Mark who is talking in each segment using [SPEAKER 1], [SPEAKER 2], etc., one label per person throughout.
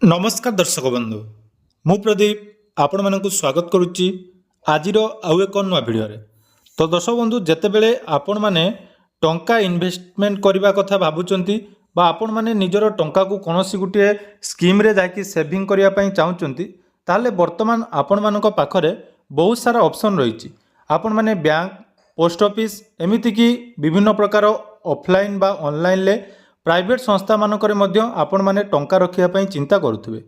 [SPEAKER 1] नमस्कार दर्शक बंधु मु प्रदीप आपण मानक स्वागत करुच्ची आजिर आउ एक नुआ भिडियो तो दर्शक बंधु जितेबले आपण मैंने टंका इन्वेस्टमेंट करने कथा भावुंट आपण मैंने निजर टंका को कौन सी गोटे स्कीम रे जाकि सेविंग करने चाहूँगी ताहले वर्तमान आपण मानक पाखरे बहुत सारा ऑप्शन रही आपण मैंने बैंक पोस्ट ऑफिस एमिति की विभिन्न प्रकार ऑफलाइन बा ऑनलाइन ले प्राइवेट संस्था मानक आपण मैंने टंका रखापी चिंता करुवे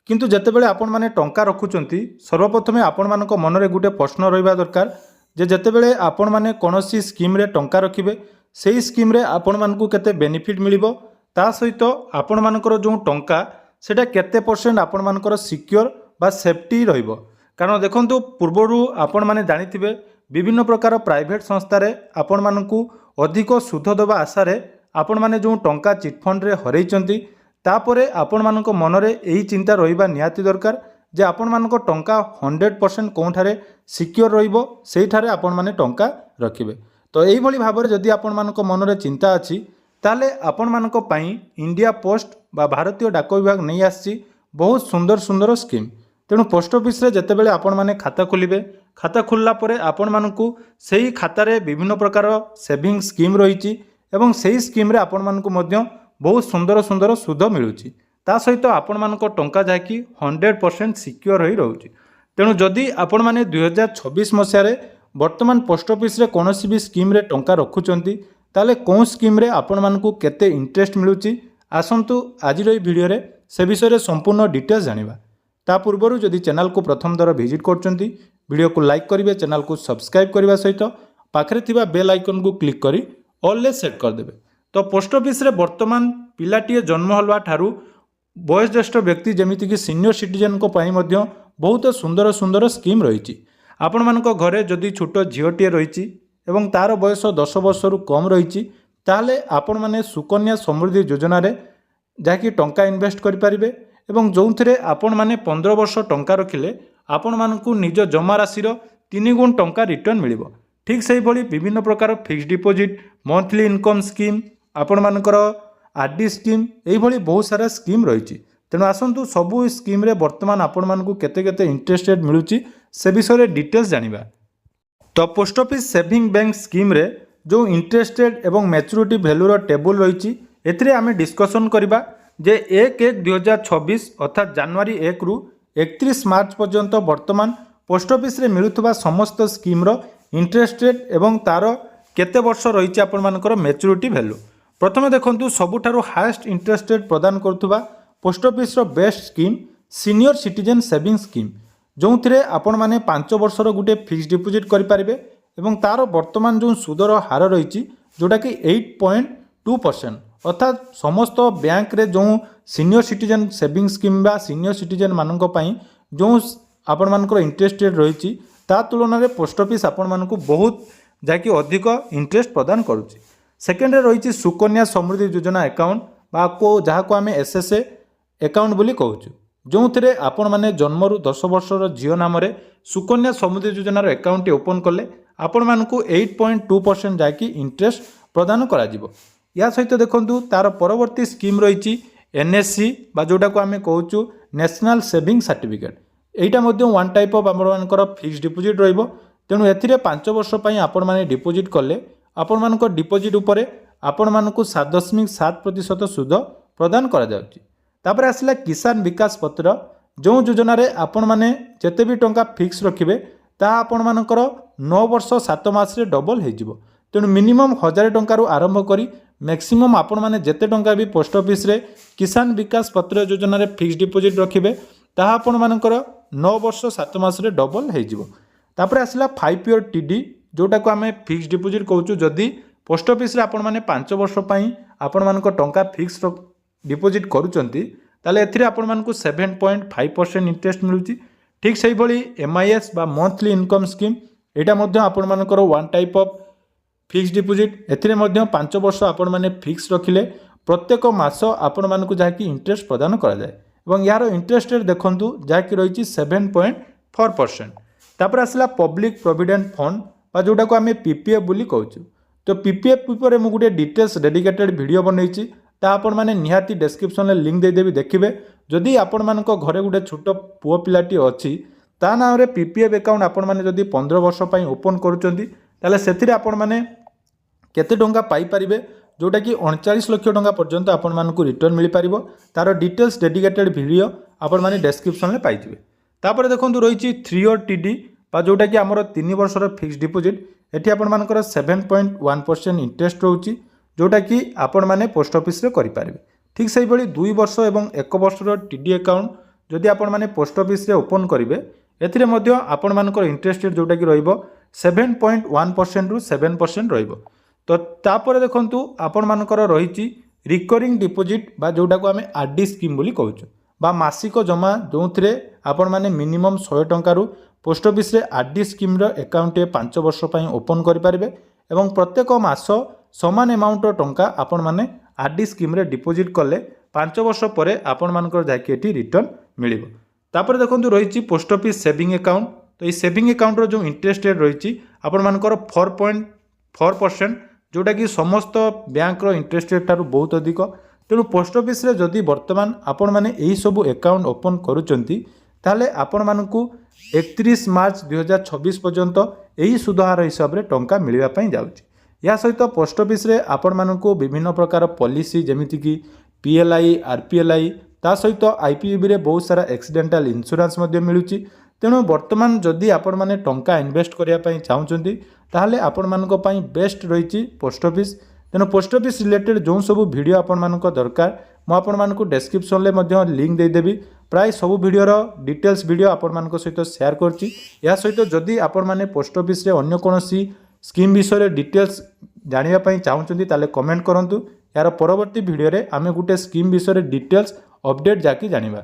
[SPEAKER 1] किंतु जितेबाला आपण मैंने टंका रखुंट सर्वप्रथमे आपण मानक मनरे गोटे प्रश्न रहा दरकार जे जितेबाला आपण मैंने कौन सी स्कीम रे टंका रखिबे से स्कीम रे आपण मानकु केते बेनिफिट मिलिबो ता सहित आपण मानकर जो टंका सेटा केते परसेंट आपण मानकर सिक्योर बा सेफ्टी रहिबो। कारण देखंतु पूर्वरु आपण माने जानिथिबे विभिन्न प्रकार प्राइवेट संस्था रे आपण मानकु अधिक सुध देवा आशा रे आपण माने जो टंका चिटफंड रे हरैचंती तापरे आपण मानक मनरे एही चिंता रहिबा निहाती दरकार जे आपण मानक टंका 100% कोठारे सिक्योर रहिबो सेठारे आपण माने टंका रखिबे। तो एही भली भाबरे जदि आपण मानक मनरे चिंता अछि ताले आपण मानक पई इंडिया पोस्ट बा भारतीय डाक विभाग नहीं आछि बहुत सुंदर सुंदर स्कीम। तेणु पोस्ट ऑफिस रे जेतेबेले आपण माने खाता खोलिबे खाता खोलला परे आपण मानकु सेही खाता रे विभिन्न प्रकार सेविंग स्कीम रहिछि एवं सही स्कीम रे आपण मानकु मध्य बहुत सुंदर सुंदर सुध मिलुछि ता सहित आपण मानक टंका जाकि 100% सिक्योर होई रहउछि। तेणु जदि आपण माने 2026 मसिया रे वर्तमान पोस्ट ऑफिस रे कोनोसी भी स्कीम रे टंका रखुचंती ताले कोन स्कीम रे आपण मानकु केते इंटरेस्ट मिलुछि आसंतु आजिर एई वीडियो रे से विषय रे संपूर्ण डिटेल्स जानिबा। ता पूर्वरु जदि चैनल को प्रथम दर विजिट करचंती वीडियो को लाइक करिवे चैनल को सब्सक्राइब करबा सहित पाखरे थिबा बेल आइकन को क्लिक करी ऑल सेट करदेवे। तो पोस्ट ऑफिस रे वर्तमान पिलाटीए जन्म हलवा ठारू वयोज्येष्ठ व्यक्ति जमीती कि सीनियर सिटीजन को पाई मध्य बहुत सुंदर सुंदर स्कीम रही। आपण मानक घरे जदि छोट झीलटीए रही एवं तार बयस 10 वर्ष रु कम रही ताहले आपण माने सुकन्या समृद्धि योजना रे जाकि टंका इन्वेस्ट करि परिबे एवं जोंथरे आपण माने 15 वर्ष टंका रखिले आपण मानकु निज जमा राशि 3 गुण टंका रिटर्न मिलिबो। ठीक से भली विभिन्न प्रकार fix deposit monthly income scheme आपण मानकर आरडी स्कीम यही भली बहुत सारा स्कीम रही। तेणु आसंतु सबू स्कीम रे वर्तमान आपण मानकु केते केते इंटरेस्टेड मिलुची से विषय रे डिटेल्स जानिबा। तो post office saving bank scheme रे जो इंटरेस्टेड एवं मैच्योरिटी वैल्यू रो टेबल रही एथिरे आमे डिस्कशन करबा जे 1/1/2026 अर्थात जनवरी 1 रु 31 मार्च पर्यंत वर्तमान पोस्ट ऑफिस रे मिलुथबा समस्त स्कीम रो इंटरेस्टेड एवं तार केते वर्ष रही आपण मानकर मैच्योरिटी वैल्यू। प्रथमे देखंतु सबुठारु हाईएस्ट इंटरेस्टेड प्रदान करथुबा पोस्ट ऑफिस रो best scheme senior citizen saving scheme जोंथिरे आपण माने 5 वर्षर गुटे फिक्स डिपोजिट करि परिबे एवं तार वर्तमान जो सुदर हार रही जोटा कि 8.2% अर्थात समस्त बैंक रे जो सीनियर सिटीजन सेविंग स्कीम बा सीनियर सिटीजन मानक पई जो आपण मानकर इंटरेस्टेड रही ता तुलन में पोस्ट ऑफिस आपण मानकु बहुत जाकि अधिक इंटरेस्ट प्रदान करुच्ची। सेकेंड रही सुकन्या समृद्धि योजना अकाउंट बा को जहाँ को आम एसएसए अकाउंट बोली कहूँ जो थे आपण मैंने जन्मरू 10 वर्षर झील नाम सुकन्या समृद्धि योजनार अकाउंट ओपन कले आपण मानकु 8.2% जाकि इंटरेस्ट प्रदान करा जिवो। या सहित देखंतु तार परवर्ती स्कीम रही एनएससी बा जोटा को आम कहूँ national saving certificate Etah Madhya one type of आमर फिक्स डिपोजिट रहिबो। तेणु एथिरे 5 वर्ष पई आपण माने डिपोजिट कले आपण मानक डिपोजिट उपरे आपण मानकु 7.7% सुध प्रदान करा जाउची। तापर आसला किसान विकास पत्र जो योजना रे आपण माने जेते भी टंका फिक्स रखिबे ता आपण मानकर 9 वर्ष 7 मास रे डबल हे जिवो। तेणु मिनिमम 1000 टंका रु आरंभ करी मैक्सिमम आपण माने जेते टंका भी पोस्ट ऑफिस रे किसान विकास पत्र योजना रे फिक्स डिपोजिट रखिबे ताहा आपण मानकर 9 वर्ष 7 मास रे डबल हे जिवो। तापर आसला 5 ईयर टीडी जोटा को आम फिक्स डिपोजिट कहूँ जदि पोस्ट ऑफिस रे आपण माने 5 वर्ष पई आपण मानक टंका फिक्स डिपोजिट करूचंती ताले एथिरे आपण मानकु 7.5% इंटरेस्ट मिलुची। ठीक सेही भली एमआईएस बा मंथली इनकम स्कीम एटा मध्य आपण मानकर one type of fix deposit एथिरे मध्य 5 वर्ष आपण माने फिक्स रखिले प्रत्येक मास आपण मानकु जाकि इंटरेस्ट प्रदान करा जाय एवं यार इंटरेस्ट रेट देखंतु जाकि रही 7.4%। तापर आसला पब्लिक प्रोविडेंट फंड बा जोटा को आम पीपीएफ बोली कहूँ। तो पीपीएफ पर मुझे डिटेल्स डेडिकेटेड वीडियो बनई ता आपण मैंने निहाती डिस्क्रिप्शन में लिंक देदेवी देखिए जदि आपण मान घरे गोटे छोट पुओ पिलाटी अच्छी ता नाम पीपीएफ अकाउंट आपण मैंने जदि 15 वर्ष ओपन करुँच आपण मैंने केते टंका पाई परिबे जोटा कि 39 लाख टंका पर्यंत आपण मानकु रिटर्न मिल पारिबो। तार डिटेल्स डेडिकेटेड वीडियो आपण माने डिस्क्रिप्शन में पाइबे। तापर देखंतु रही 3 ईयर टीडी बा जोटा कि आमर 3 वर्षर फिक्स डिपोजिट एठी आपण मानकर 7.1% इंटरेस्ट रोची जोटा कि आपण माने पोस्ट ऑफिस रे करि पारिबे। ठीक सही भली 2 वर्ष एवं 1 वर्षर टीडी अकाउंट जदि आपण माने पोस्ट ऑफिस रे ओपन करिवे एथिरे मध्य आपण मानकर इंटरेस्ट रेट जोटा कि रहइबो 7.1% रु 7% रहइबो। तो तापर देखंतु आपण मानकर रही रिकरिंग डिपोजिट बा जोटा को आमे आरडी स्कीम बोली कहूछु बा मासिक जमा जो आपण माने मिनिमम 100 टंका रु पोस्ट ऑफिस रे आरडी स्कीम रो अकाउंट 5 वर्ष पई ओपन करि पारिबे एवं प्रत्येक मास समान अमाउंट टंका आपण माने आरडी स्कीम रे डिपोजिट कले 5 वर्ष परे आपण मानकर जाके एठी रिटर्न मिलिबो। तापर देखंतु रही पोस्ट ऑफिस सेविंग अकाउंट। तो ये सेविंग अकाउंट रो जो इंटरेस्ट रेट रही आपण मानकर 4.4% जोटा कि समस्त बैंक रो इंटरेस्ट रेट टारू बहुत अधिक। तेणु पोस्ट ऑफिस रे जदि वर्तमान आपण माने एही सब अकाउंट ओपन करूचंती ताले आपण मानकु 31 मार्च 2026 पर्यंत एही सुधहार हिसाब रे टंका मिलिबा पई जाउची। या सहित पोस्ट ऑफिस रे आपण मानकु विभिन्न प्रकार पॉलिसी जेमिति कि पीएलआई आरपीएलआई ता सहित आईपीएबी रे बहुत सारा एक्सीडेंटल इंश्योरेंस मध्ये मिलुची। तेणु वर्तमान जदि आपण माने टंका इन्वेस्ट करिया पई चाहुचंती ताहले आपण मानको पई बेस्ट रही पोस्ट ऑफिस। तेणु पोस्ट ऑफिस रिलेटेड जो सब वीडियो आपण मानको दरकार मु आपण मानको डिस्क्रिप्शन ले मध्ये लिंक दे देबी। प्राय सब वीडियो रो डिटेल्स वीडियो आपण मानको सहित शेयर करची। या सहित जदि आपण माने पोस्ट ऑफिस रे अन्य कोनोसी स्कीम विषय रे डिटेल्स जानिया पई चाहुचंती ताले कमेंट करंतु। यार परवर्ती वीडियो रे आमे गुटे स्कीम विषय रे डिटेल्स अपडेट जाकी जानिबा।